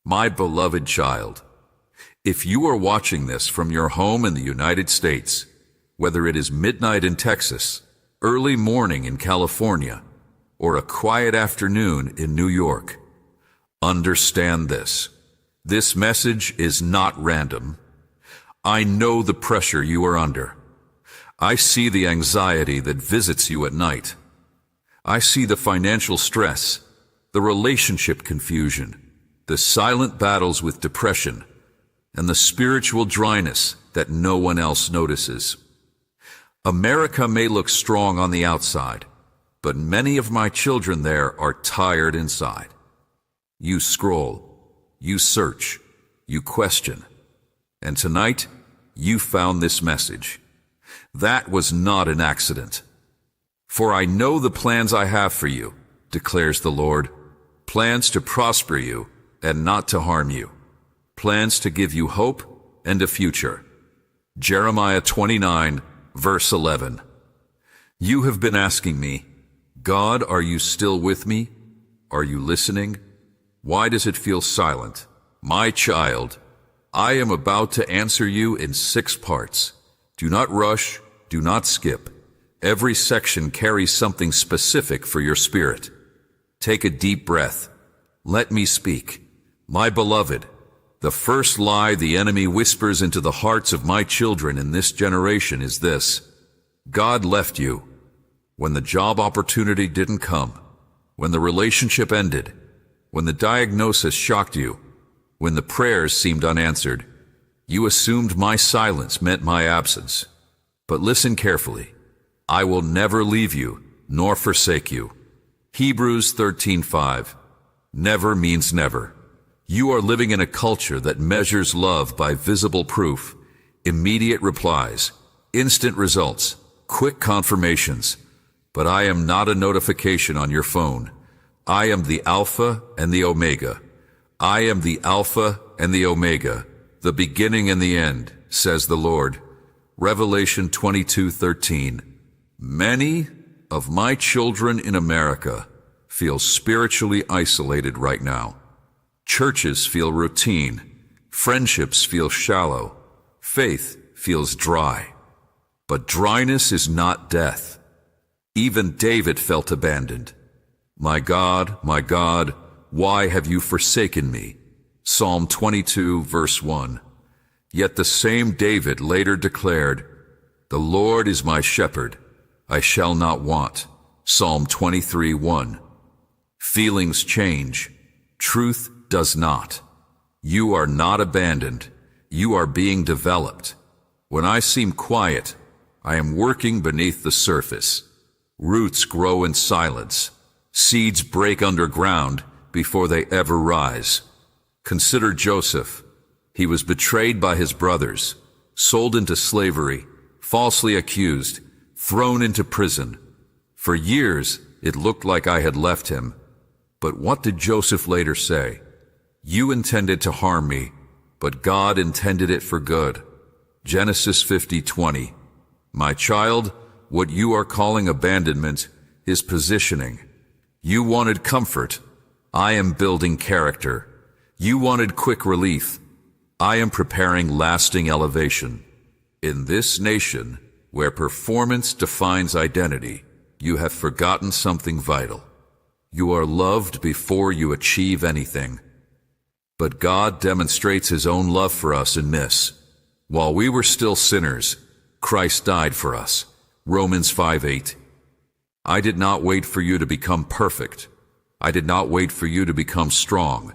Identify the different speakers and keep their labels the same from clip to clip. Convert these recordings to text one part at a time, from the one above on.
Speaker 1: My beloved child, if you are watching this from your home in the United States, whether it is midnight in Texas, early morning in California, or a quiet afternoon in New York, understand this. This message is not random. I know the pressure you are under. I see the anxiety that visits you at night. I see the financial stress, the relationship confusion, the silent battles with depression, and the spiritual dryness that no one else notices. America may look strong on the outside, but many of my children there are tired inside. You scroll, you search, you question, and tonight you found this message. That was not an accident. For I know the plans I have for you, declares the Lord, plans to prosper you and not to harm you, plans to give you hope and a future. Jeremiah 29, verse 11. You have been asking me, God, are you still with me? Are you listening? Why does it feel silent? My child, I am about to answer you in 6 parts. Do not rush, do not skip. Every section carries something specific for your spirit. Take a deep breath. Let me speak. My beloved, the first lie the enemy whispers into the hearts of my children in this generation is this: God left you. When the job opportunity didn't come, when the relationship ended, when the diagnosis shocked you, when the prayers seemed unanswered, you assumed my silence meant my absence. But listen carefully. I will never leave you, nor forsake you. Hebrews 13:5. Never means never. You are living in a culture that measures love by visible proof, immediate replies, instant results, quick confirmations. But I am not a notification on your phone. I am the Alpha and the Omega. I am the Alpha and the Omega, the beginning and the end, says the Lord. Revelation 22:13. Many of my children in America feel spiritually isolated right now. Churches feel routine. Friendships feel shallow. Faith feels dry. But dryness is not death. Even David felt abandoned. My God, why have you forsaken me? Psalm 22, verse 1. Yet the same David later declared, the Lord is my shepherd, I shall not want. Psalm 23:1. Feelings change. Truth does not. You are not abandoned. You are being developed. When I seem quiet, I am working beneath the surface. Roots grow in silence. Seeds break underground before they ever rise. Consider Joseph. He was betrayed by his brothers, sold into slavery, falsely accused, thrown into prison. For years, it looked like I had left him. But what did Joseph later say? You intended to harm me, but God intended it for good. Genesis 50:20. My child, what you are calling abandonment is positioning. You wanted comfort. I am building character. You wanted quick relief. I am preparing lasting elevation. In this nation, where performance defines identity, you have forgotten something vital. You are loved before you achieve anything. But God demonstrates His own love for us in this. While we were still sinners, Christ died for us. Romans 5:8. I did not wait for you to become perfect. I did not wait for you to become strong.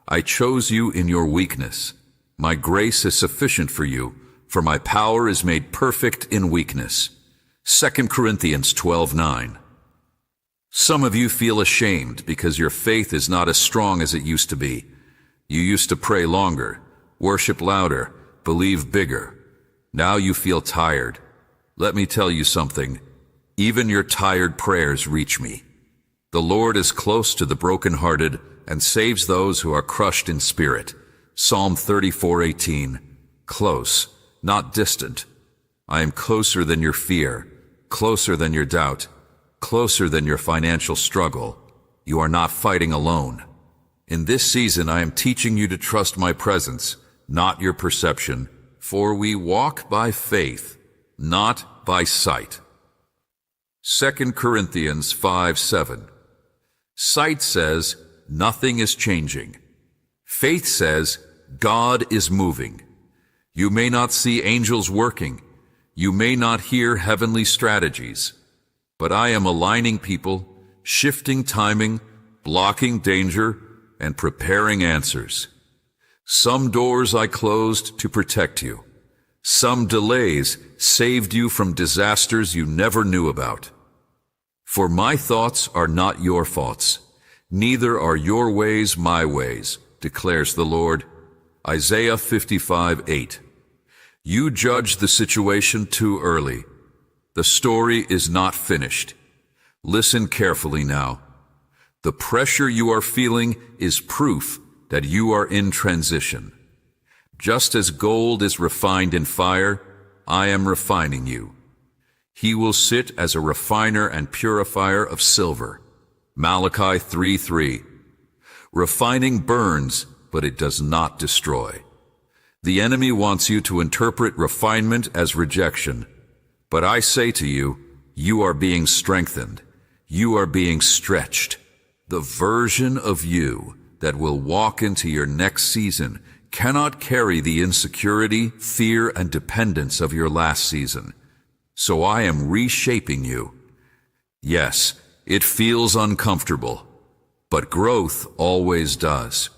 Speaker 1: I chose you in your weakness. My grace is sufficient for you, for my power is made perfect in weakness. 2 Corinthians 12:9. Some of you feel ashamed because your faith is not as strong as it used to be. You used to pray longer, worship louder, believe bigger. Now you feel tired. Let me tell you something. Even your tired prayers reach me. The Lord is close to the brokenhearted and saves those who are crushed in spirit. Psalm 34:18. Close, not distant. I am closer than your fear, closer than your doubt, closer than your financial struggle. You are not fighting alone. In this season I am teaching you to trust my presence, not your perception, for we walk by faith, not by sight. 2 Corinthians 5:7. Sight says, nothing is changing. Faith says, God is moving. You may not see angels working. You may not hear heavenly strategies. But I am aligning people, shifting timing, blocking danger, and preparing answers. Some doors I closed to protect you. Some delays saved you from disasters you never knew about. For my thoughts are not your thoughts, neither are your ways my ways, declares the Lord. Isaiah 55:8. You judge the situation too early. The story is not finished. Listen carefully now. The pressure you are feeling is proof that you are in transition. Just as gold is refined in fire, I am refining you. He will sit as a refiner and purifier of silver. Malachi 3:3. Refining burns, but it does not destroy. The enemy wants you to interpret refinement as rejection. But I say to you, you are being strengthened. You are being stretched. The version of you that will walk into your next season cannot carry the insecurity, fear, and dependence of your last season. So I am reshaping you. Yes, it feels uncomfortable, but growth always does.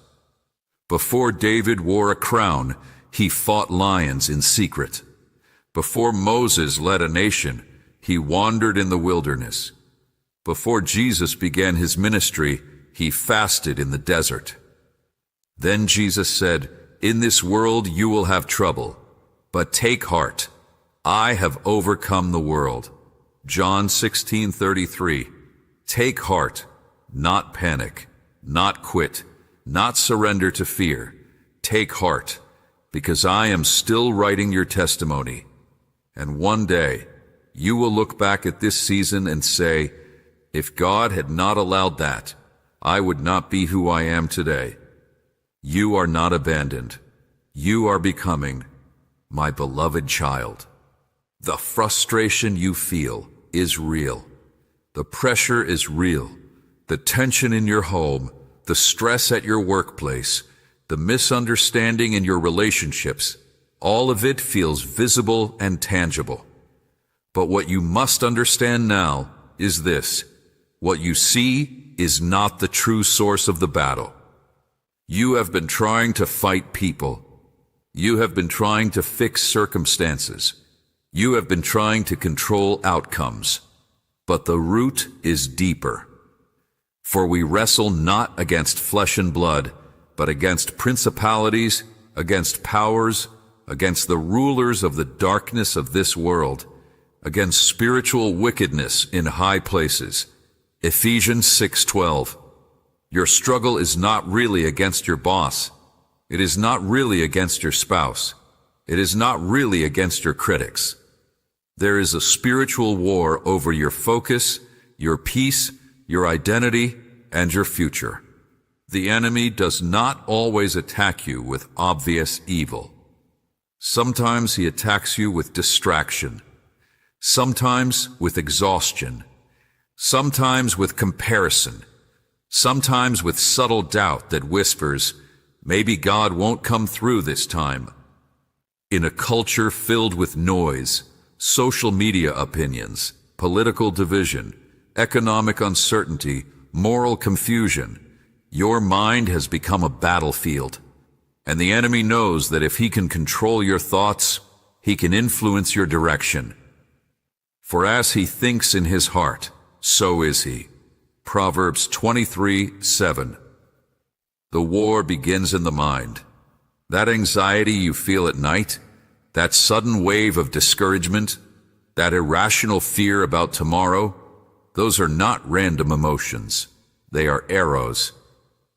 Speaker 1: Before David wore a crown, he fought lions in secret. Before Moses led a nation, he wandered in the wilderness. Before Jesus began his ministry, he fasted in the desert. Then Jesus said, "In this world you will have trouble, but take heart. I have overcome the world." John 16:33. Take heart, not panic, not quit, not surrender to fear. Take heart, because I am still writing your testimony. And one day, you will look back at this season and say, if God had not allowed that, I would not be who I am today. You are not abandoned. You are becoming my beloved child. The frustration you feel is real. The pressure is real. The tension in your home, the stress at your workplace, the misunderstanding in your relationships, all of it feels visible and tangible. But what you must understand now is this: what you see is not the true source of the battle. You have been trying to fight people. You have been trying to fix circumstances. You have been trying to control outcomes. But the root is deeper. For we wrestle not against flesh and blood, but against principalities, against powers, against the rulers of the darkness of this world, against spiritual wickedness in high places. Ephesians 6:12. Your struggle is not really against your boss. It is not really against your spouse. It is not really against your critics. There is a spiritual war over your focus, your peace, your identity, and your future. The enemy does not always attack you with obvious evil. Sometimes he attacks you with distraction. Sometimes with exhaustion. Sometimes with comparison. Sometimes with subtle doubt that whispers, maybe God won't come through this time. In a culture filled with noise, social media opinions, political division, economic uncertainty, moral confusion, your mind has become a battlefield. And the enemy knows that if he can control your thoughts, he can influence your direction. For as he thinks in his heart, so is he. Proverbs 23:7. The war begins in the mind. That anxiety you feel at night, that sudden wave of discouragement, that irrational fear about tomorrow, those are not random emotions. They are arrows.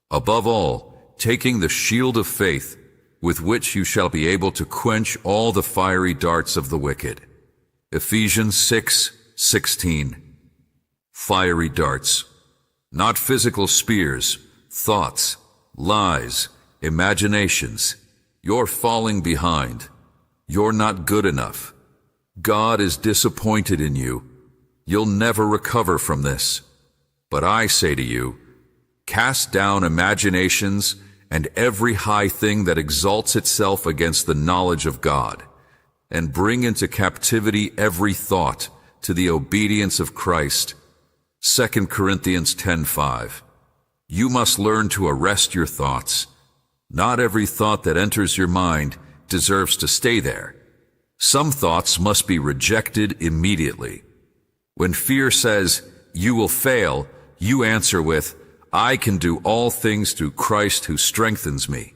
Speaker 1: Above all, taking the shield of faith, with which you shall be able to quench all the fiery darts of the wicked. Ephesians 6:16. Fiery darts, not physical spears, thoughts, lies, imaginations. You're falling behind. You're not good enough. God is disappointed in you. You'll never recover from this. But I say to you, cast down imaginations and every high thing that exalts itself against the knowledge of God, and bring into captivity every thought to the obedience of Christ. 2 Corinthians 10:5. You must learn to arrest your thoughts. Not every thought that enters your mind deserves to stay there. Some thoughts must be rejected immediately. When fear says, you will fail, you answer with, I can do all things through Christ who strengthens me.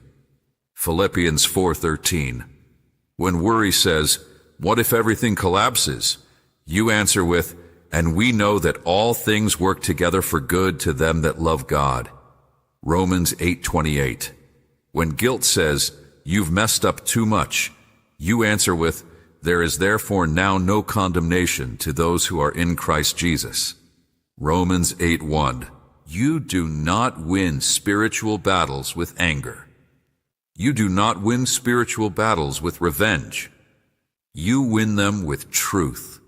Speaker 1: Philippians 4:13. When worry says, what if everything collapses? You answer with, and we know that all things work together for good to them that love God. Romans 8:28. When guilt says, you've messed up too much, you answer with, there is therefore now no condemnation to those who are in Christ Jesus. Romans 8:1. You do not win spiritual battles with anger. You do not win spiritual battles with revenge. You win them with truth.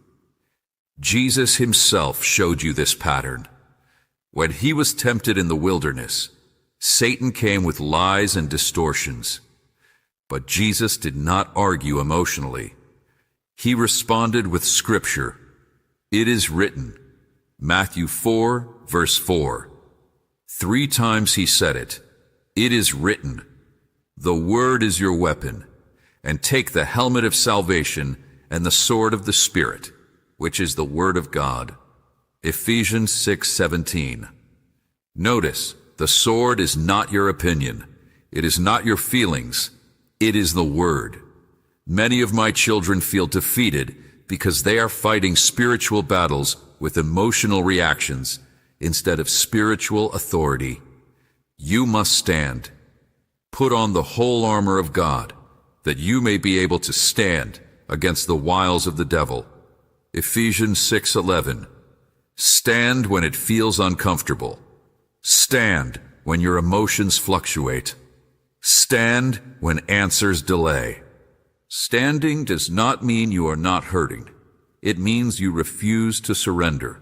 Speaker 1: Jesus himself showed you this pattern. When he was tempted in the wilderness, Satan came with lies and distortions. But Jesus did not argue emotionally. He responded with Scripture. It is written. Matthew 4:4. 3 times he said it. It is written. The word is your weapon. And take the helmet of salvation and the sword of the Spirit, which is the word of God. Ephesians 6:17. Notice, the sword is not your opinion. It is not your feelings. It is the word. Many of my children feel defeated because they are fighting spiritual battles with emotional reactions instead of spiritual authority. You must stand. Put on the whole armor of God, that you may be able to stand against the wiles of the devil. Ephesians 6:11. Stand when it feels uncomfortable. Stand when your emotions fluctuate. Stand when answers delay. Standing does not mean you are not hurting. It means you refuse to surrender.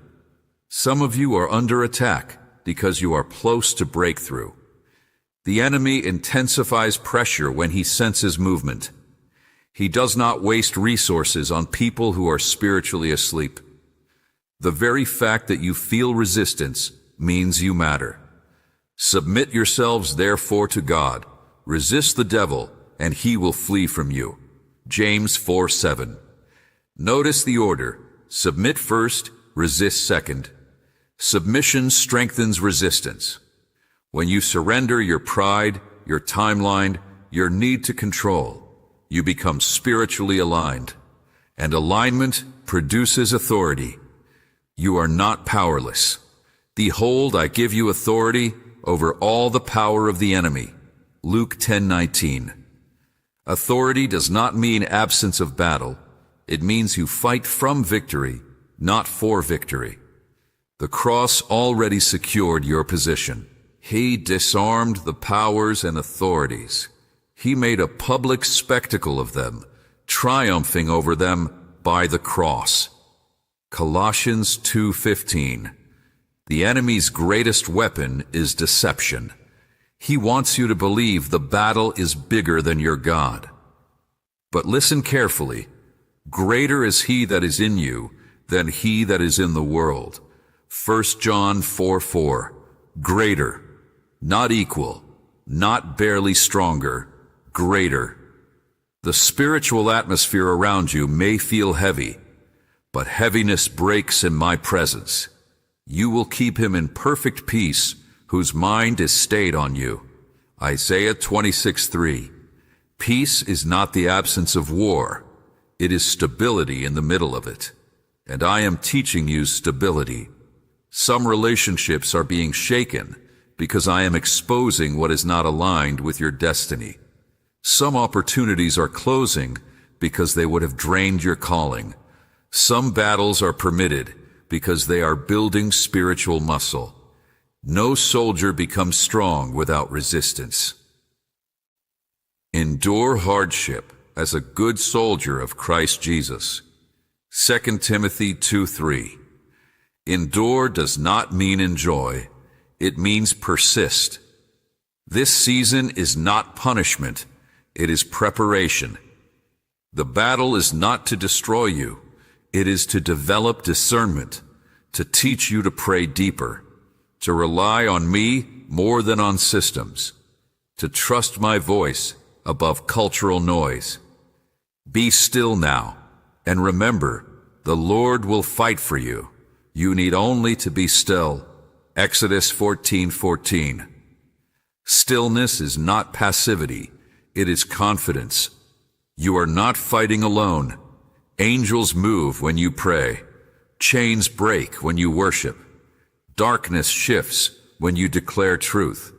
Speaker 1: Some of you are under attack because you are close to breakthrough. The enemy intensifies pressure when he senses movement. He does not waste resources on people who are spiritually asleep. The very fact that you feel resistance means you matter. Submit yourselves therefore to God. Resist the devil, and he will flee from you. James 4:7. Notice the order. Submit first, resist second. Submission strengthens resistance. When you surrender your pride, your timeline, your need to control, you become spiritually aligned. And alignment produces authority. You are not powerless. Behold, I give you authority over all the power of the enemy. Luke 10:19. Authority does not mean absence of battle. It means you fight from victory, not for victory. The cross already secured your position. He disarmed the powers and authorities. He made a public spectacle of them, triumphing over them by the cross. Colossians 2:15. The enemy's greatest weapon is deception. He wants you to believe the battle is bigger than your God. But listen carefully. Greater is he that is in you than he that is in the world. 1 John 4:4. Greater, not equal, not barely stronger, greater. The spiritual atmosphere around you may feel heavy, but heaviness breaks in my presence. You will keep him in perfect peace, whose mind is stayed on you. Isaiah 26:3. Peace is not the absence of war. It is stability in the middle of it. And I am teaching you stability. Some relationships are being shaken because I am exposing what is not aligned with your destiny. Some opportunities are closing because they would have drained your calling. Some battles are permitted because they are building spiritual muscle. No soldier becomes strong without resistance. Endure hardship as a good soldier of Christ Jesus. 2 Timothy 2:3. Endure does not mean enjoy, it means persist. This season is not punishment, it is preparation. The battle is not to destroy you, it is to develop discernment, to teach you to pray deeper, to rely on me more than on systems, to trust my voice above cultural noise. Be still now, and remember, the Lord will fight for you. You need only to be still. Exodus 14:14. Stillness is not passivity, it is confidence. You are not fighting alone. Angels move when you pray. Chains break when you worship. Darkness shifts when you declare truth.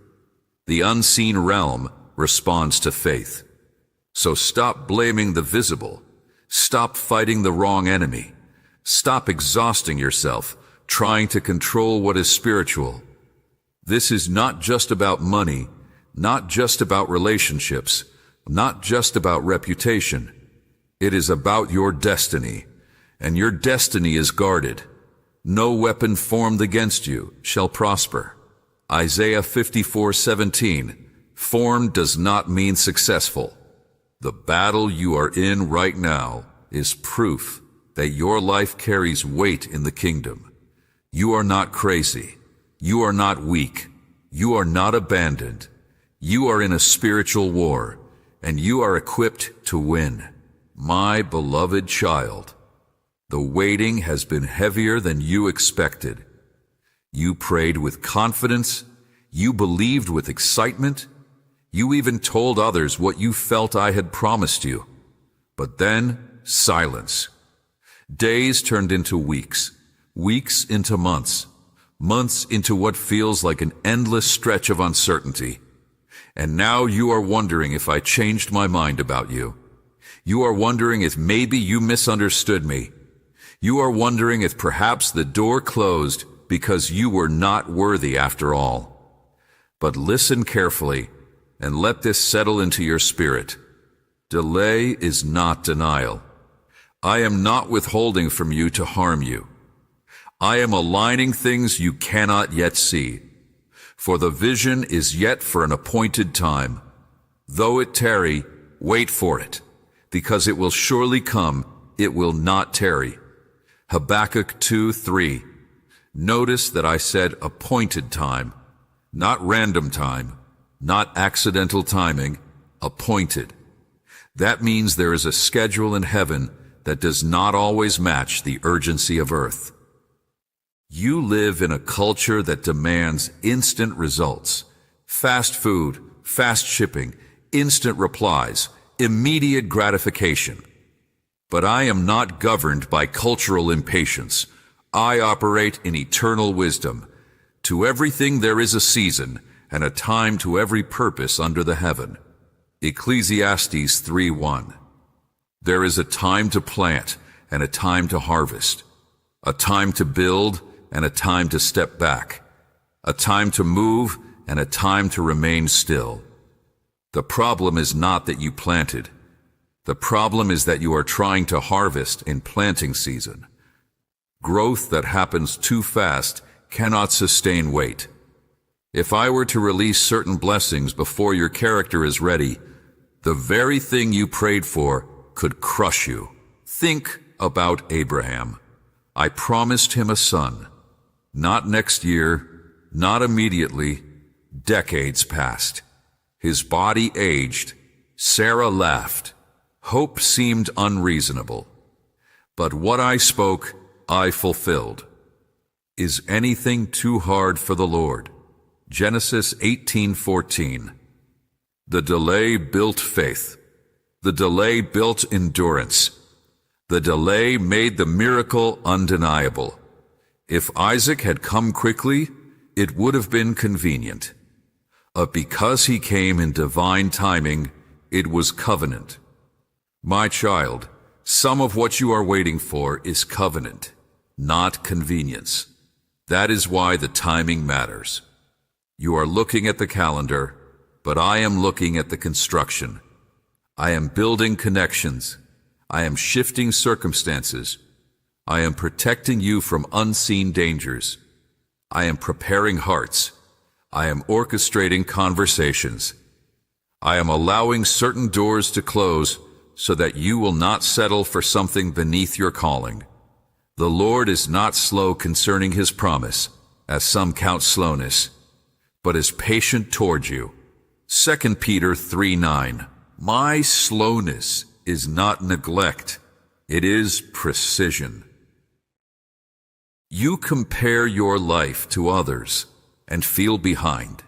Speaker 1: The unseen realm responds to faith. So stop blaming the visible. Stop fighting the wrong enemy. Stop exhausting yourself trying to control what is spiritual. This is not just about money, not just about relationships, not just about reputation. It is about your destiny, and your destiny is guarded. No weapon formed against you shall prosper. Isaiah 54:17. Formed does not mean successful. The battle you are in right now is proof that your life carries weight in the kingdom. You are not crazy. You are not weak. You are not abandoned. You are in a spiritual war, and you are equipped to win. My beloved child, the waiting has been heavier than you expected. You prayed with confidence. You believed with excitement. You even told others what you felt I had promised you. But then, silence. Days turned into weeks, weeks into months, months into what feels like an endless stretch of uncertainty. And now you are wondering if I changed my mind about you. You are wondering if maybe you misunderstood me. You are wondering if perhaps the door closed because you were not worthy after all. But listen carefully and let this settle into your spirit. Delay is not denial. I am not withholding from you to harm you. I am aligning things you cannot yet see. For the vision is yet for an appointed time. Though it tarry, wait for it, because it will surely come, it will not tarry. Habakkuk 2:3. Notice that I said appointed time, not random time, not accidental timing, appointed. That means there is a schedule in heaven that does not always match the urgency of earth. You live in a culture that demands instant results, fast food, fast shipping, instant replies, immediate gratification. But I am not governed by cultural impatience. I operate in eternal wisdom. To everything there is a season, and a time to every purpose under the heaven. Ecclesiastes 3:1. There is a time to plant and a time to harvest, a time to build and a time to step back, a time to move and a time to remain still. The problem is not that you planted. The problem is that you are trying to harvest in planting season. Growth that happens too fast cannot sustain weight. If I were to release certain blessings before your character is ready, the very thing you prayed for could crush you. Think about Abraham. I promised him a son. Not next year, not immediately. Decades passed. His body aged. Sarah laughed. Hope seemed unreasonable. But what I spoke, I fulfilled. Is anything too hard for the Lord? Genesis 18:14. The delay built faith. The delay built endurance. The delay made the miracle undeniable. If Isaac had come quickly, it would have been convenient. But because he came in divine timing, it was covenant. My child, some of what you are waiting for is covenant, not convenience. That is why the timing matters. You are looking at the calendar, but I am looking at the construction. I am building connections. I am shifting circumstances. I am protecting you from unseen dangers. I am preparing hearts. I am orchestrating conversations. I am allowing certain doors to close so that you will not settle for something beneath your calling. The Lord is not slow concerning his promise, as some count slowness, but is patient toward you. 2 Peter 3:9. My slowness is not neglect, it is precision. You compare your life to others and feel behind.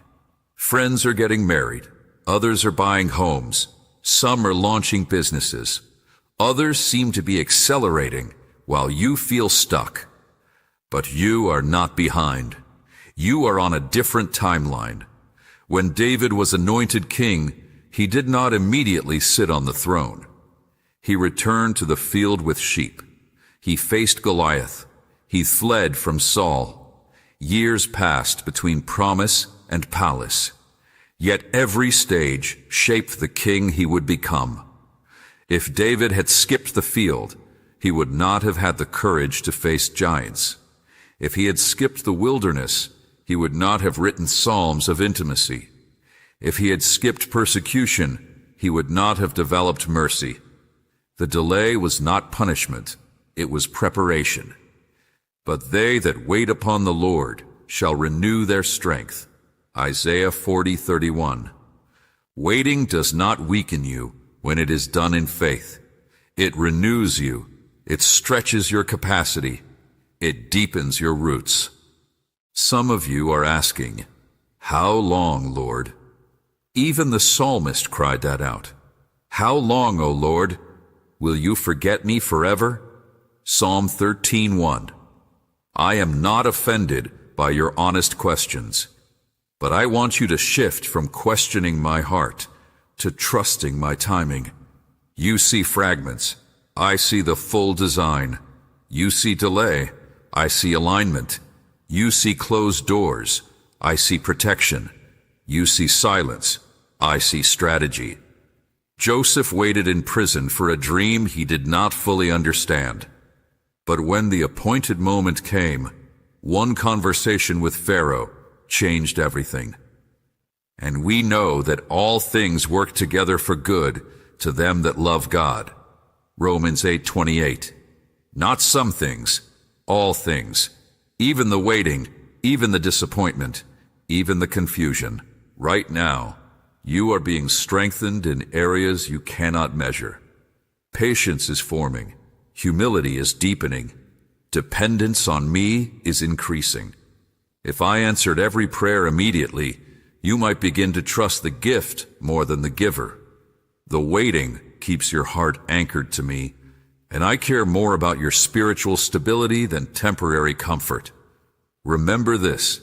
Speaker 1: Friends are getting married, others are buying homes, some are launching businesses. Others seem to be accelerating while you feel stuck. But you are not behind. You are on a different timeline. When David was anointed king, he did not immediately sit on the throne. He returned to the field with sheep. He faced Goliath. He fled from Saul. Years passed between promise and palace. Yet every stage shaped the king he would become. If David had skipped the field, he would not have had the courage to face giants. If he had skipped the wilderness, he would not have written psalms of intimacy. If he had skipped persecution, he would not have developed mercy. The delay was not punishment, it was preparation. But they that wait upon the Lord shall renew their strength. Isaiah 40:31. Waiting does not weaken you when it is done in faith. It renews you. It stretches your capacity. It deepens your roots. Some of you are asking, how long, Lord? Even the psalmist cried that out. How long, O Lord? Will you forget me forever? Psalm 13:1. I am not offended by your honest questions, but I want you to shift from questioning my heart to trusting my timing. You see fragments. I see the full design. You see delay. I see alignment. You see closed doors. I see protection. You see silence. I see strategy. Joseph waited in prison for a dream he did not fully understand. But when the appointed moment came, one conversation with Pharaoh changed everything. And we know that all things work together for good to them that love God. Romans 8:28. Not some things, all things, even the waiting, even the disappointment, even the confusion. Right now, you are being strengthened in areas you cannot measure. Patience is forming. Humility is deepening. Dependence on me is increasing. If I answered every prayer immediately, you might begin to trust the gift more than the giver. The waiting keeps your heart anchored to me, and I care more about your spiritual stability than temporary comfort. Remember this: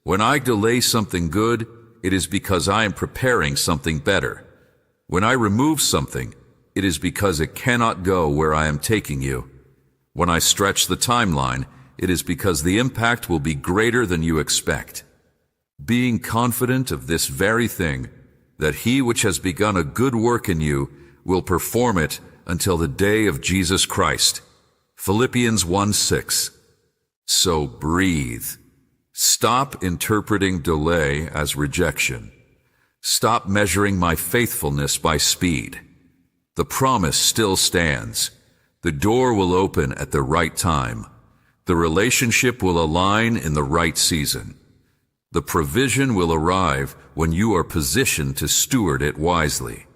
Speaker 1: when I delay something good, it is because I am preparing something better. When I remove something, it is because it cannot go where I am taking you. When I stretch the timeline, it is because the impact will be greater than you expect. Being confident of this very thing, that he which has begun a good work in you will perform it until the day of Jesus Christ. Philippians 1:6. So breathe. Stop interpreting delay as rejection. Stop measuring my faithfulness by speed. The promise still stands. The door will open at the right time. The relationship will align in the right season. The provision will arrive when you are positioned to steward it wisely.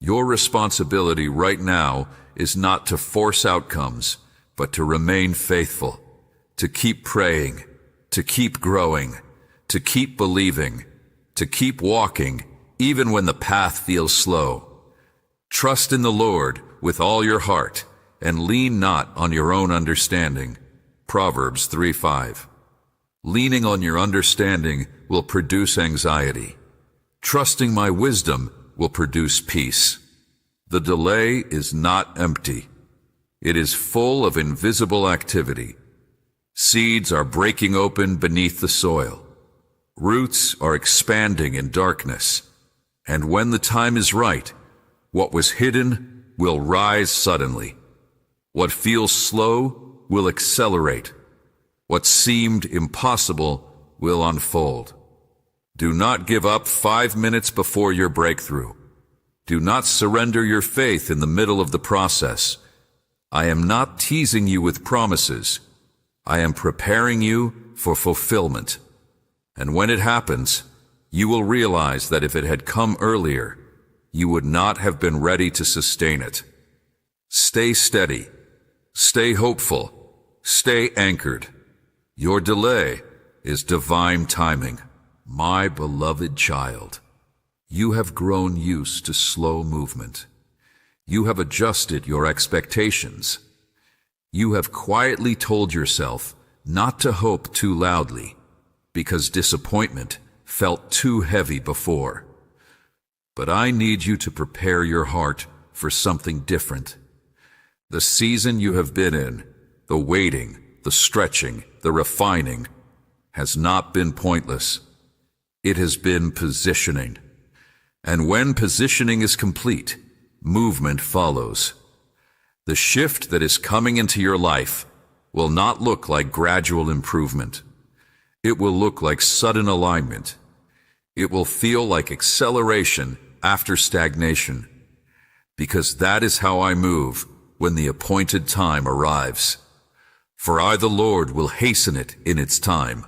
Speaker 1: Your responsibility right now is not to force outcomes, but to remain faithful, to keep praying, to keep growing, to keep believing, to keep walking, even when the path feels slow. Trust in the Lord with all your heart, and lean not on your own understanding. Proverbs 3:5. Leaning on your understanding will produce anxiety. Trusting my wisdom will produce peace. The delay is not empty. It is full of invisible activity. Seeds are breaking open beneath the soil. Roots are expanding in darkness, and when the time is right, what was hidden will rise suddenly. What feels slow will accelerate. What seemed impossible will unfold. Do not give up 5 minutes before your breakthrough. Do not surrender your faith in the middle of the process. I am not teasing you with promises. I am preparing you for fulfillment. And when it happens, you will realize that if it had come earlier, you would not have been ready to sustain it. Stay steady. Stay hopeful. Stay anchored. Your delay is divine timing. My beloved child, you have grown used to slow movement. You have adjusted your expectations. You have quietly told yourself not to hope too loudly, because disappointment felt too heavy before. But I need you to prepare your heart for something different. The season you have been in, the waiting, the stretching, the refining, has not been pointless. It has been positioning. And when positioning is complete, movement follows. The shift that is coming into your life will not look like gradual improvement. It will look like sudden alignment. It will feel like acceleration after stagnation, because that is how I move when the appointed time arrives. For I, the Lord, will hasten it in its time.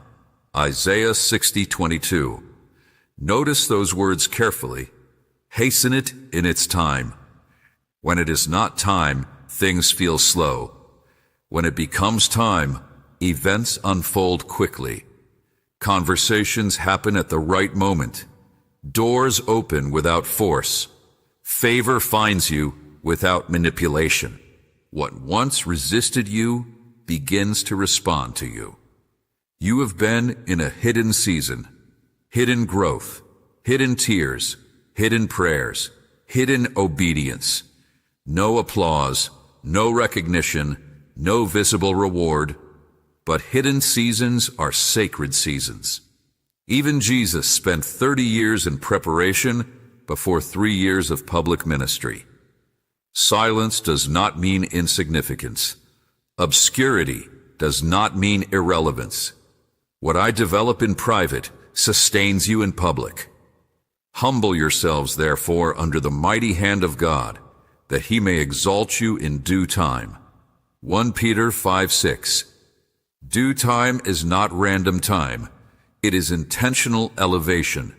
Speaker 1: Isaiah 60:22. Notice those words carefully. Hasten it in its time. When it is not time, things feel slow. When it becomes time, events unfold quickly. Conversations happen at the right moment. Doors open without force. Favor finds you without manipulation. What once resisted you begins to respond to you. You have been in a hidden season, hidden growth, hidden tears, hidden prayers, hidden obedience. No applause, no recognition, no visible reward, but hidden seasons are sacred seasons. Even Jesus spent 30 years in preparation before 3 years of public ministry. Silence does not mean insignificance. Obscurity does not mean irrelevance. What I develop in private sustains you in public. Humble yourselves, therefore, under the mighty hand of God, that he may exalt you in due time. 1 Peter 5:6. Due time is not random time. It is intentional elevation.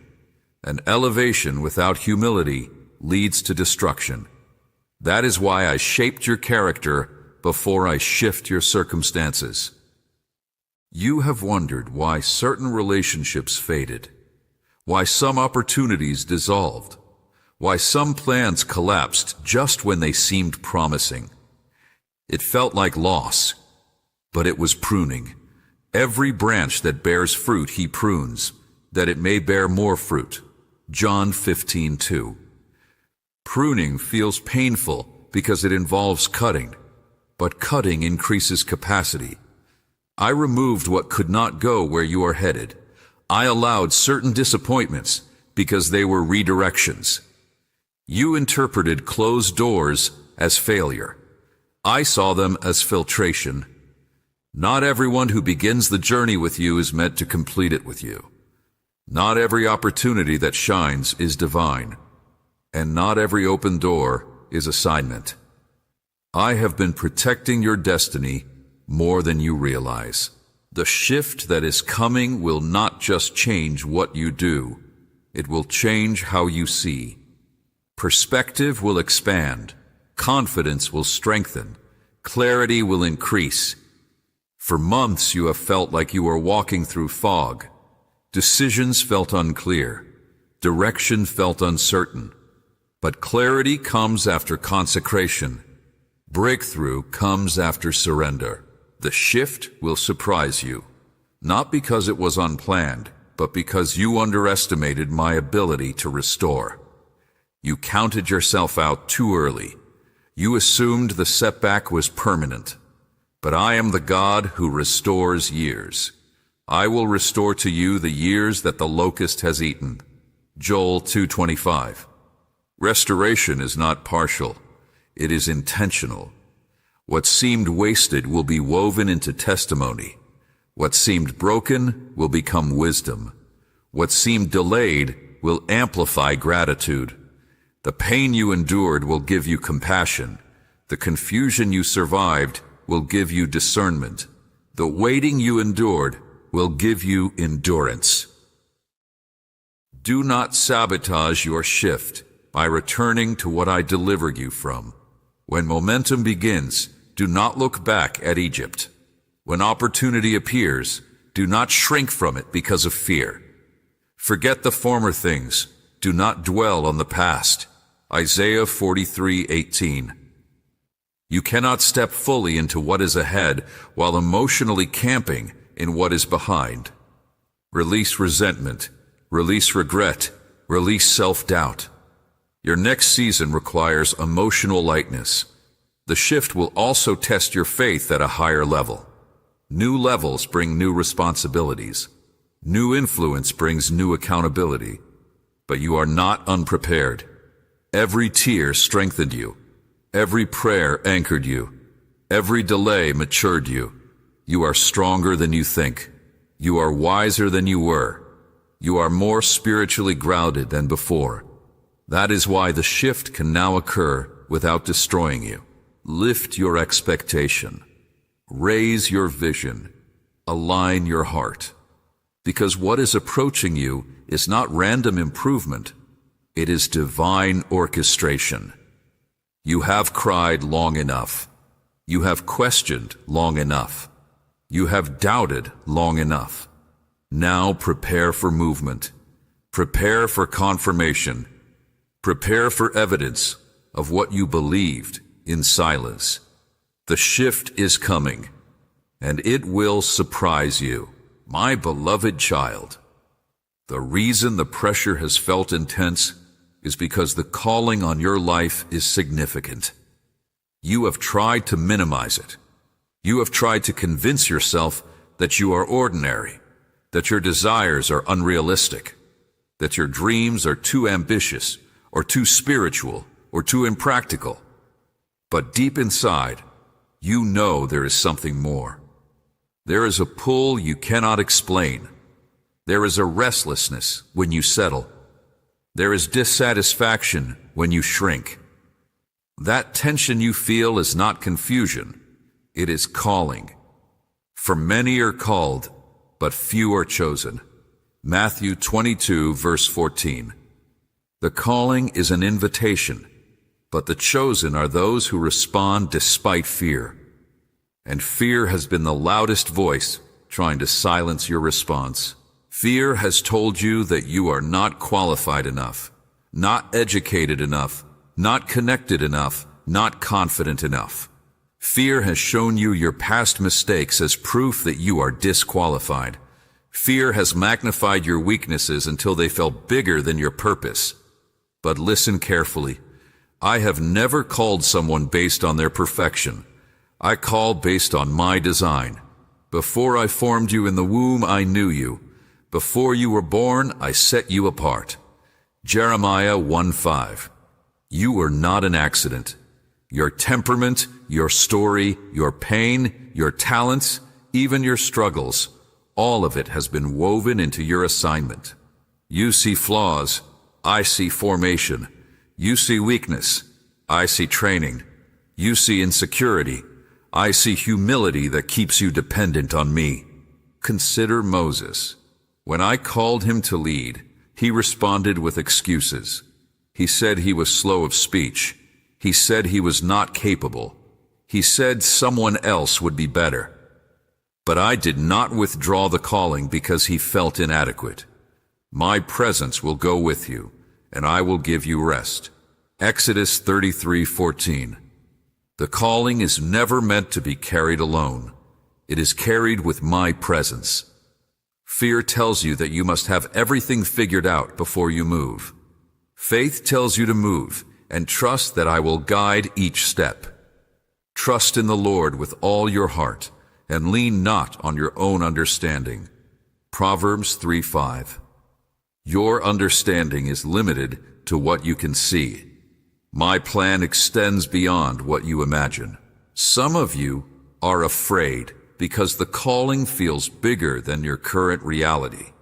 Speaker 1: An elevation without humility leads to destruction. That is why I shaped your character before I shift your circumstances. You have wondered why certain relationships faded, why some opportunities dissolved, why some plans collapsed just when they seemed promising. It felt like loss, but it was pruning. Every branch that bears fruit he prunes, that it may bear more fruit. John 15:2. Pruning feels painful because it involves cutting, but cutting increases capacity. I removed what could not go where you are headed. I allowed certain disappointments because they were redirections. You interpreted closed doors as failure. I saw them as filtration. Not everyone who begins the journey with you is meant to complete it with you. Not every opportunity that shines is divine, and not every open door is assignment. I have been protecting your destiny more than you realize. The shift that is coming will not just change what you do, it will change how you see. Perspective will expand, confidence will strengthen, clarity will increase. For months you have felt like you are walking through fog. Decisions felt unclear, direction felt uncertain. But clarity comes after consecration. Breakthrough comes after surrender. The shift will surprise you, not because it was unplanned, but because you underestimated my ability to restore. You counted yourself out too early. You assumed the setback was permanent. But I am the God who restores years. I will restore to you the years that the locust has eaten. Joel 2:25. Restoration is not partial. It is intentional. What seemed wasted will be woven into testimony. What seemed broken will become wisdom. What seemed delayed will amplify gratitude. The pain you endured will give you compassion. The confusion you survived will give you discernment. The waiting you endured will give you endurance. Do not sabotage your shift by returning to what I delivered you from. When momentum begins, do not look back at Egypt. When opportunity appears, do not shrink from it because of fear. Forget the former things. Do not dwell on the past. Isaiah 43:18. You cannot step fully into what is ahead while emotionally camping in what is behind. Release resentment. Release regret. Release self-doubt. Your next season requires emotional lightness. The shift will also test your faith at a higher level. New levels bring new responsibilities. New influence brings new accountability. But you are not unprepared. Every tear strengthened you. Every prayer anchored you. Every delay matured you. You are stronger than you think. You are wiser than you were. You are more spiritually grounded than before. That is why the shift can now occur without destroying you. Lift your expectation. Raise your vision. Align your heart. Because what is approaching you is not random improvement. It is divine orchestration. You have cried long enough. You have questioned long enough. You have doubted long enough. Now prepare for movement. Prepare for confirmation. Prepare for evidence of what you believed in silence. The shift is coming, and it will surprise you, my beloved child. The reason the pressure has felt intense is because the calling on your life is significant. You have tried to minimize it. You have tried to convince yourself that you are ordinary, that your desires are unrealistic, that your dreams are too ambitious, or too spiritual, or too impractical. But deep inside, you know there is something more. There is a pull you cannot explain. There is a restlessness when you settle. There is dissatisfaction when you shrink. That tension you feel is not confusion. It is calling. For many are called, but few are chosen. Matthew 22, verse 14. The calling is an invitation, but the chosen are those who respond despite fear. And fear has been the loudest voice trying to silence your response. Fear has told you that you are not qualified enough, not educated enough, not connected enough, not confident enough. Fear has shown you your past mistakes as proof that you are disqualified. Fear has magnified your weaknesses until they felt bigger than your purpose. But listen carefully. I have never called someone based on their perfection. I call based on my design. Before I formed you in the womb, I knew you. Before you were born, I set you apart. Jeremiah 1:5. You are not an accident. Your temperament, your story, your pain, your talents, even your struggles, all of it has been woven into your assignment. You see flaws, I see formation. You see weakness, I see training. You see insecurity, I see humility that keeps you dependent on me. Consider Moses. When I called him to lead, he responded with excuses. He said he was slow of speech. He said he was not capable. He said someone else would be better. But I did not withdraw the calling because he felt inadequate. My presence will go with you, and I will give you rest. Exodus 33:14. The calling is never meant to be carried alone. It is carried with my presence. Fear tells you that you must have everything figured out before you move. Faith tells you to move and trust that I will guide each step. Trust in the Lord with all your heart and lean not on your own understanding. Proverbs 3:5. Your understanding is limited to what you can see. My plan extends beyond what you imagine. Some of you are afraid because the calling feels bigger than your current reality.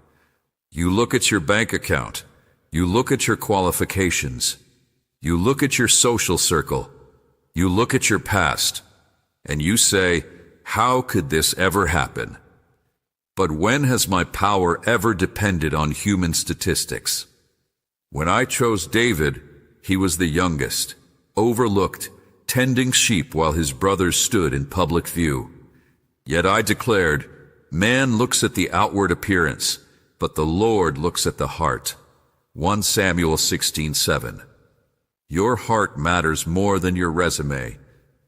Speaker 1: You look at your bank account, you look at your qualifications, you look at your social circle, you look at your past, and you say, how could this ever happen? But when has my power ever depended on human statistics? When I chose David, he was the youngest, overlooked, tending sheep while his brothers stood in public view. Yet I declared, man looks at the outward appearance, but the Lord looks at the heart. 1 Samuel 16:7. Your heart matters more than your resume.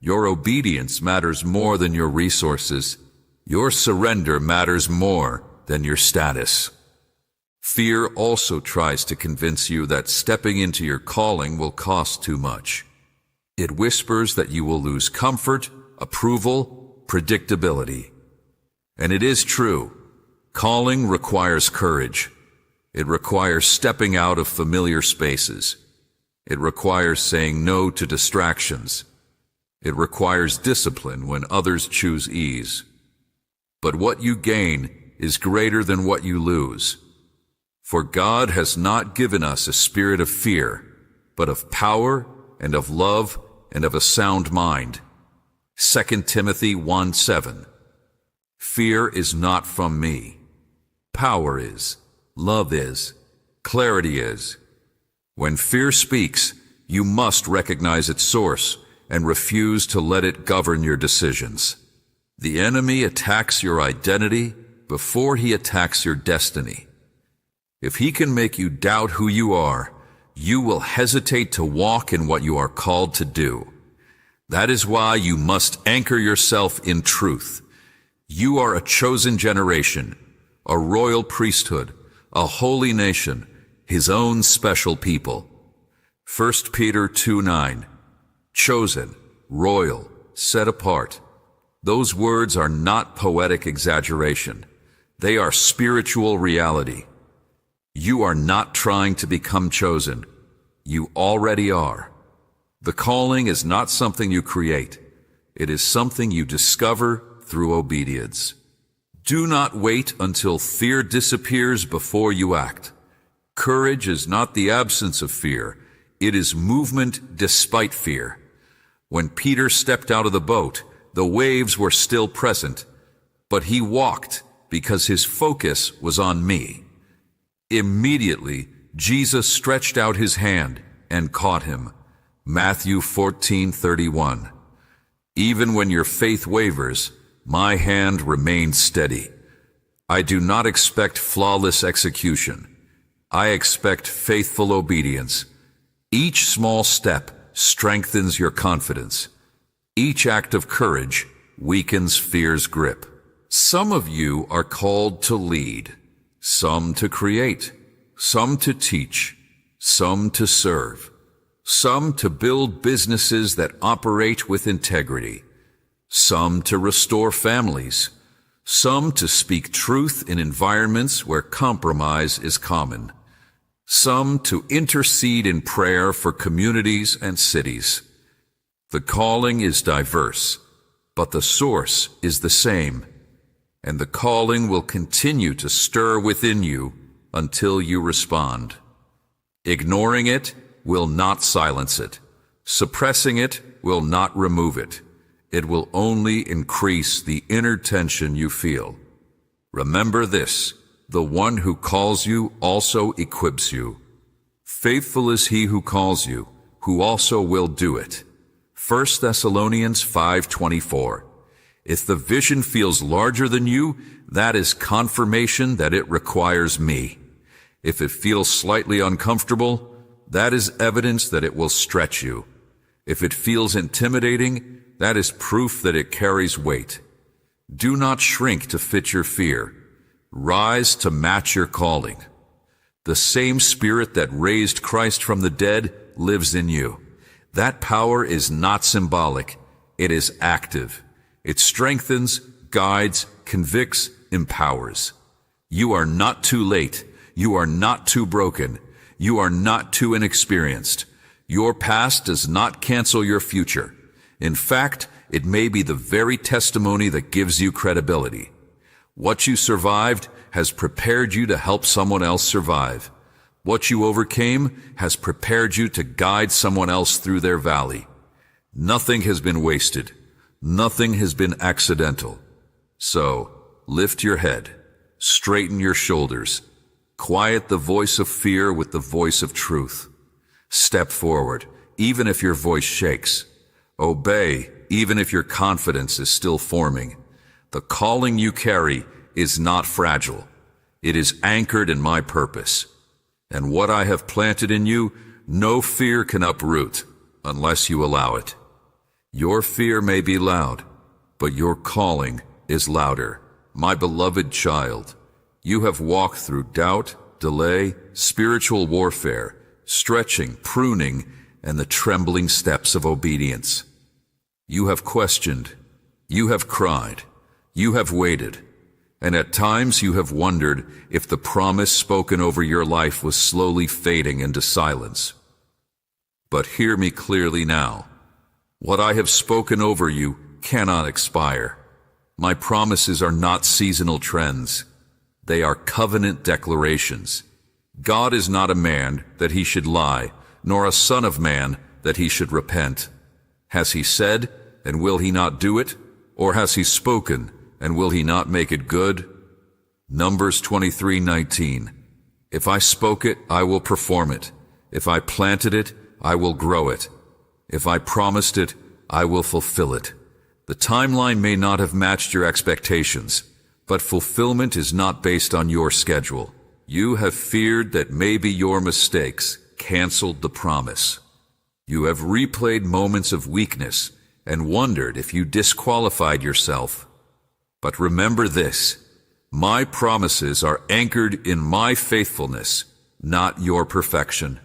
Speaker 1: Your obedience matters more than your resources. Your surrender matters more than your status. Fear also tries to convince you that stepping into your calling will cost too much. It whispers that you will lose comfort, approval, predictability. And it is true. Calling requires courage. It requires stepping out of familiar spaces. It requires saying no to distractions. It requires discipline when others choose ease. But what you gain is greater than what you lose. For God has not given us a spirit of fear, but of power and of love and of a sound mind. 2 Timothy 1:7. Fear is not from me. Power is, love is, clarity is. When fear speaks, you must recognize its source and refuse to let it govern your decisions. The enemy attacks your identity before he attacks your destiny. If he can make you doubt who you are, you will hesitate to walk in what you are called to do. That is why you must anchor yourself in truth. You are a chosen generation, a royal priesthood, a holy nation, his own special people. 1 Peter 2:9. Chosen, royal, set apart. Those words are not poetic exaggeration. They are spiritual reality. You are not trying to become chosen. You already are. The calling is not something you create. It is something you discover through obedience. Do not wait until fear disappears before you act. Courage is not the absence of fear. It is movement despite fear. When Peter stepped out of the boat, the waves were still present, but he walked because his focus was on me. Immediately, Jesus stretched out his hand and caught him. Matthew 14:31. Even when your faith wavers, my hand remains steady. I do not expect flawless execution. I expect faithful obedience. Each small step strengthens your confidence. Each act of courage weakens fear's grip. Some of you are called to lead, some to create, some to teach, some to serve, some to build businesses that operate with integrity, some to restore families, some to speak truth in environments where compromise is common, some to intercede in prayer for communities and cities. The calling is diverse, but the source is the same, and the calling will continue to stir within you until you respond. Ignoring it will not silence it. Suppressing it will not remove it. It will only increase the inner tension you feel. Remember this, the one who calls you also equips you. Faithful is he who calls you, who also will do it. 1 Thessalonians 5:24. If the vision feels larger than you, that is confirmation that it requires me. If it feels slightly uncomfortable, that is evidence that it will stretch you. If it feels intimidating, that is proof that it carries weight. Do not shrink to fit your fear. Rise to match your calling. The same Spirit that raised Christ from the dead lives in you. That power is not symbolic. It is active. It strengthens, guides, convicts, empowers. You are not too late. You are not too broken. You are not too inexperienced. Your past does not cancel your future. In fact, it may be the very testimony that gives you credibility. What you survived has prepared you to help someone else survive. What you overcame has prepared you to guide someone else through their valley. Nothing has been wasted. Nothing has been accidental. So, lift your head, straighten your shoulders, quiet the voice of fear with the voice of truth. Step forward, even if your voice shakes. Obey, even if your confidence is still forming. The calling you carry is not fragile. It is anchored in my purpose. And what I have planted in you, no fear can uproot unless you allow it. Your fear may be loud, but your calling is louder. My beloved child, you have walked through doubt, delay, spiritual warfare, stretching, pruning, and the trembling steps of obedience. You have questioned, you have cried, you have waited, and at times you have wondered if the promise spoken over your life was slowly fading into silence. But hear me clearly now. What I have spoken over you cannot expire. My promises are not seasonal trends. They are covenant declarations. God is not a man that he should lie, nor a son of man that he should repent. Has he said, and will he not do it? Or has he spoken, and will he not make it good? Numbers 23:19. If I spoke it, I will perform it. If I planted it, I will grow it. If I promised it, I will fulfill it. The timeline may not have matched your expectations, but fulfillment is not based on your schedule. You have feared that maybe your mistakes canceled the promise. You have replayed moments of weakness and wondered if you disqualified yourself. But remember this, my promises are anchored in my faithfulness, not your perfection.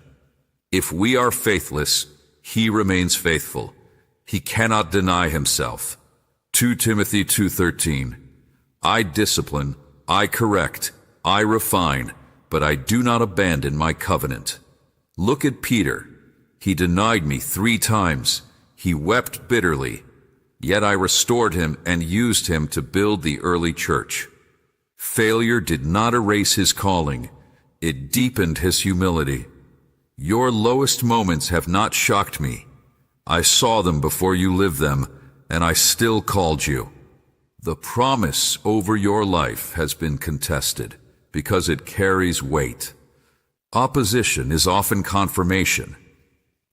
Speaker 1: If we are faithless, he remains faithful. He cannot deny himself. 2 Timothy 2:13. I discipline, I correct, I refine, but I do not abandon my covenant. Look at Peter. He denied me 3 times. He wept bitterly. Yet I restored him and used him to build the early church. Failure did not erase his calling. It deepened his humility. Your lowest moments have not shocked me. I saw them before you lived them, and I still called you. The promise over your life has been contested because it carries weight. Opposition is often confirmation.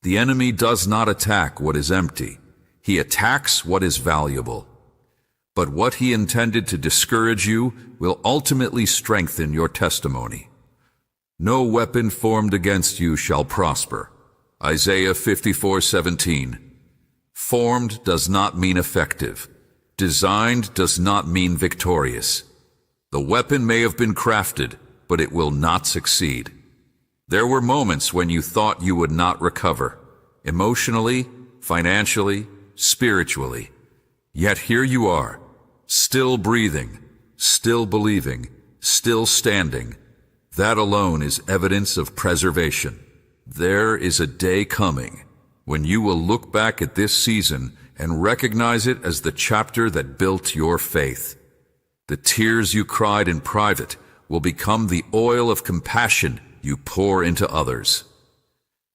Speaker 1: The enemy does not attack what is empty. He attacks what is valuable. But what he intended to discourage you will ultimately strengthen your testimony. No weapon formed against you shall prosper. Isaiah 54:17. Formed does not mean effective. Designed does not mean victorious. The weapon may have been crafted, but it will not succeed. There were moments when you thought you would not recover, emotionally, financially, spiritually. Yet here you are, still breathing, still believing, still standing. That alone is evidence of preservation. There is a day coming when you will look back at this season and recognize it as the chapter that built your faith. The tears you cried in private will become the oil of compassion you pour into others.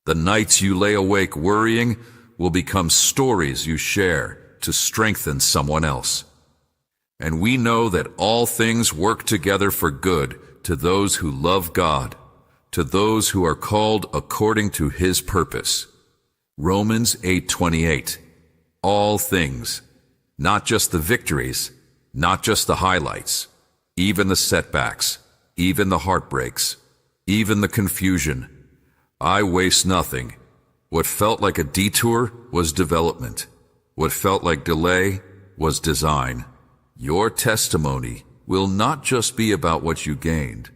Speaker 1: The nights you lay awake worrying will become stories you share to strengthen someone else. And we know that all things work together for good to those who love God, to those who are called according to his purpose. Romans 8:28. All things, not just the victories, not just the highlights, even the setbacks, even the heartbreaks, even the confusion. I waste nothing. What felt like a detour was development. What felt like delay was design. Your testimony will not just be about what you gained.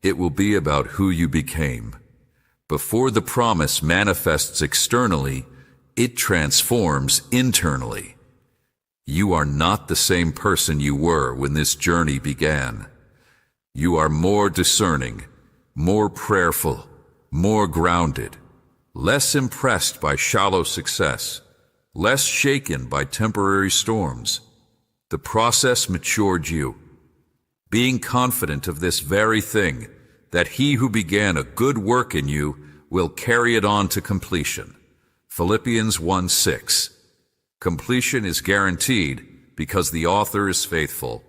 Speaker 1: It will be about who you became. Before the promise manifests externally, it transforms internally. You are not the same person you were when this journey began. You are more discerning, more prayerful, more grounded, less impressed by shallow success, less shaken by temporary storms. The process matured you, being confident of this very thing, that he who began a good work in you will carry it on to completion. Philippians 1:6. Completion is guaranteed because the author is faithful.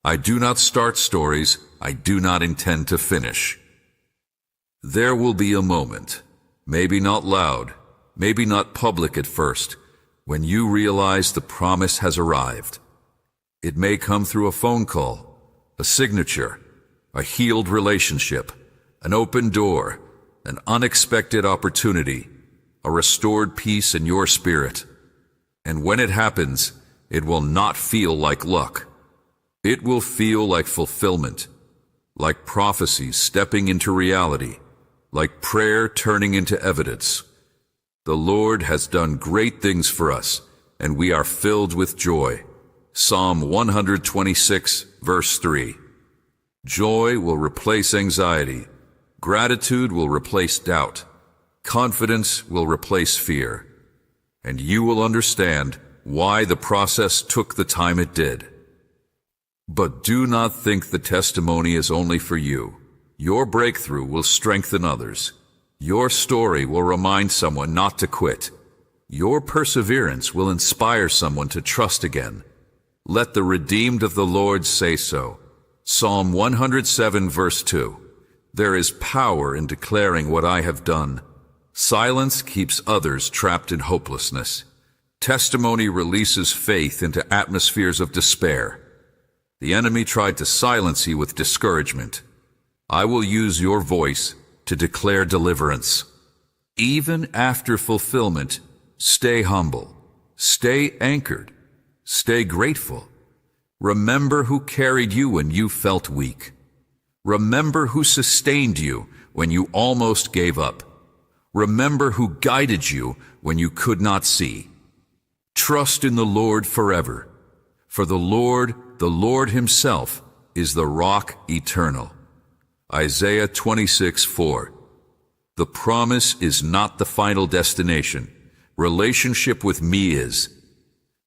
Speaker 1: I do not start stories I do not intend to finish. There will be a moment, maybe not loud, maybe not public at first, when you realize the promise has arrived. It may come through a phone call, a signature, a healed relationship, an open door, an unexpected opportunity, a restored peace in your spirit. And when it happens, it will not feel like luck. It will feel like fulfillment, like prophecy stepping into reality, like prayer turning into evidence. The Lord has done great things for us, and we are filled with joy. Psalm 126, verse 3. Joy will replace anxiety. Gratitude will replace doubt. Confidence will replace fear. And you will understand why the process took the time it did. But do not think the testimony is only for you. Your breakthrough will strengthen others. Your story will remind someone not to quit. Your perseverance will inspire someone to trust again. Let the redeemed of the Lord say so. Psalm 107, verse 2. There is power in declaring what I have done. Silence keeps others trapped in hopelessness. Testimony releases faith into atmospheres of despair. The enemy tried to silence you with discouragement. I will use your voice to declare deliverance. Even after fulfillment, stay humble, stay anchored, stay grateful. Remember who carried you when you felt weak. Remember who sustained you when you almost gave up. Remember who guided you when you could not see. Trust in the Lord forever, for the Lord himself, is the rock eternal. Isaiah 26:4. The promise is not the final destination. Relationship with me is.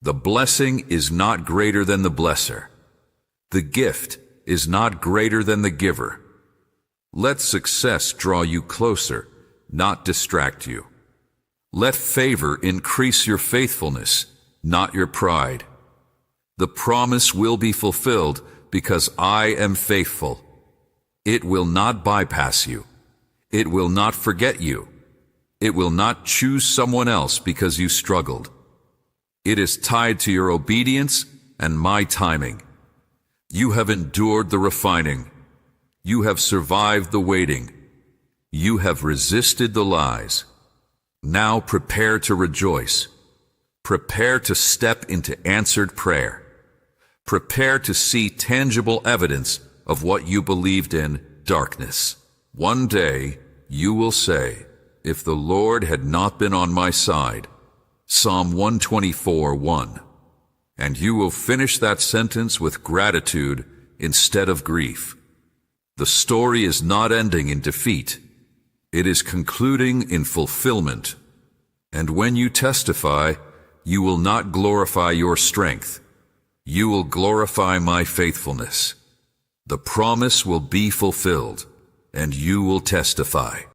Speaker 1: The blessing is not greater than the blesser. The gift is not greater than the giver. Let success draw you closer, not distract you. Let favor increase your faithfulness, not your pride. The promise will be fulfilled because I am faithful. It will not bypass you. It will not forget you. It will not choose someone else because you struggled. It is tied to your obedience and my timing. You have endured the refining. You have survived the waiting. You have resisted the lies. Now prepare to rejoice. Prepare to step into answered prayer. Prepare to see tangible evidence of what you believed in darkness. One day you will say, if the Lord had not been on my side. Psalm 124:1. And you will finish that sentence with gratitude instead of grief. The story is not ending in defeat. It is concluding in fulfillment. And when you testify, you will not glorify your strength. You will glorify my faithfulness. The promise will be fulfilled, and you will testify.